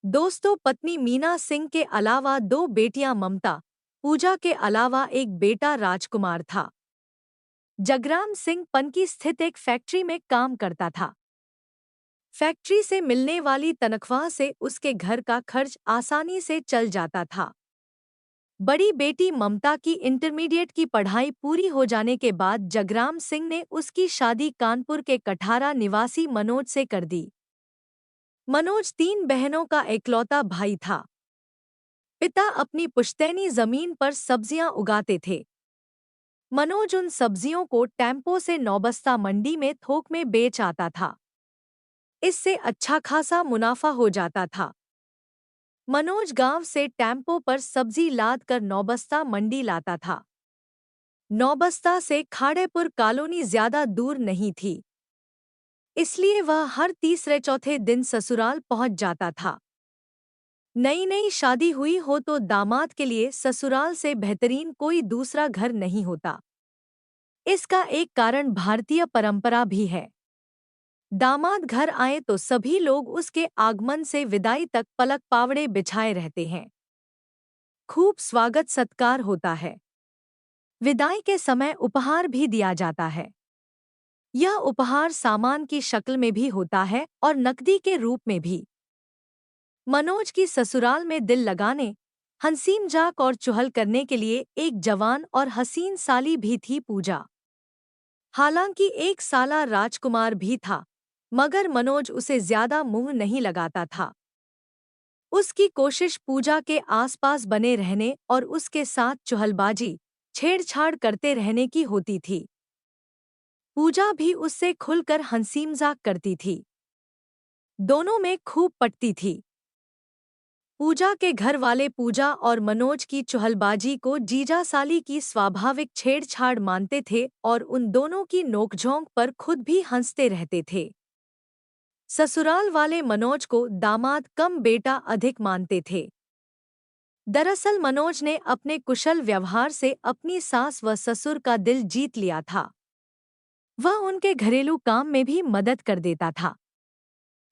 दोस्तों, पत्नी मीना सिंह के अलावा दो बेटियां ममता, पूजा के अलावा एक बेटा राजकुमार था। जगराम सिंह पनकी स्थित एक फैक्ट्री में काम करता था। फैक्ट्री से मिलने वाली तनख्वाह से उसके घर का खर्च आसानी से चल जाता था। बड़ी बेटी ममता की इंटरमीडिएट की पढ़ाई पूरी हो जाने के बाद जगराम सिंह ने उसकी शादी कानपुर के कठारा निवासी मनोज से कर दी। मनोज 3 बहनों का इकलौता भाई था। पिता अपनी पुश्तैनी जमीन पर सब्जियां उगाते थे। मनोज उन सब्जियों को टेम्पो से नौबस्ता मंडी में थोक में बेच आता था। इससे अच्छा खासा मुनाफा हो जाता था। मनोज गांव से टेम्पो पर सब्जी लाद कर नौबस्ता मंडी लाता था। नौबस्ता से खाड़ेपुर कॉलोनी ज्यादा दूर नहीं थी, इसलिए वह हर तीसरे चौथे दिन ससुराल पहुंच जाता था। नई नई शादी हुई हो तो दामाद के लिए ससुराल से बेहतरीन कोई दूसरा घर नहीं होता। इसका एक कारण भारतीय परंपरा भी है। दामाद घर आए तो सभी लोग उसके आगमन से विदाई तक पलक पावड़े बिछाए रहते हैं। खूब स्वागत सत्कार होता है। विदाई के समय उपहार भी दिया जाता है। यह उपहार सामान की शक्ल में भी होता है और नकदी के रूप में भी। मनोज की ससुराल में दिल लगाने, हंसी मजाक और चुहल करने के लिए एक जवान और हसीन साली भी थी, पूजा। हालांकि एक साला राजकुमार भी था, मगर मनोज उसे ज्यादा मुंह नहीं लगाता था। उसकी कोशिश पूजा के आसपास बने रहने और उसके साथ चुहलबाजी, छेड़छाड़ करते रहने की होती थी। पूजा भी उससे खुलकर हंसी मजाक करती थी। दोनों में खूब पटती थी। पूजा के घर वाले पूजा और मनोज की चुहलबाजी को जीजा साली की स्वाभाविक छेड़छाड़ मानते थे और उन दोनों की नोकझोंक पर खुद भी हंसते रहते थे। ससुराल वाले मनोज को दामाद कम बेटा अधिक मानते थे। दरअसल मनोज ने अपने कुशल व्यवहार से अपनी सास व ससुर का दिल जीत लिया था। वह उनके घरेलू काम में भी मदद कर देता था।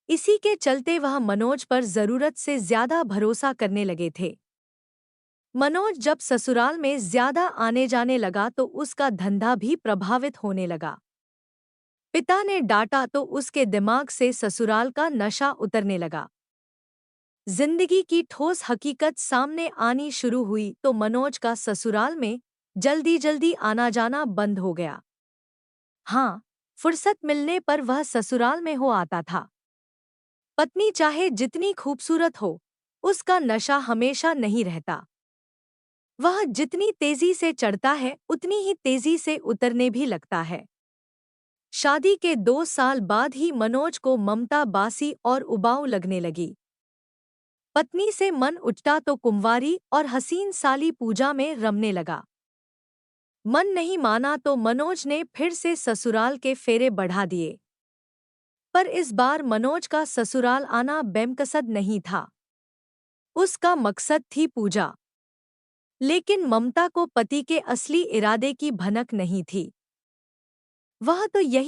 इसी के चलते वह मनोज पर जरूरत से ज्यादा भरोसा करने लगे थे। मनोज जब ससुराल में ज्यादा आने जाने लगा तो उसका धंधा भी प्रभावित होने लगा। पिता ने डांटा तो उसके दिमाग से ससुराल का नशा उतरने लगा। जिंदगी की ठोस हकीकत सामने आनी शुरू हुई तो मनोज का ससुराल में जल्दी जल्दी आना जाना बंद हो गया। हाँ, फुर्सत मिलने पर वह ससुराल में हो आता था। पत्नी चाहे जितनी खूबसूरत हो, उसका नशा हमेशा नहीं रहता। वह जितनी तेजी से चढ़ता है उतनी ही तेजी से उतरने भी लगता है। शादी के 2 साल बाद ही मनोज को ममता बासी और उबाऊ लगने लगी। पत्नी से मन उठता तो कुंवारी और हसीन साली पूजा में रमने लगा। मन नहीं माना तो मनोज ने फिर से ससुराल के फेरे बढ़ा दिए। पर इस बार मनोज का ससुराल आना बेमकसद नहीं था। उसका मकसद थी पूजा। लेकिन ममता को पति के असली इरादे की भनक नहीं थी। वह तो यही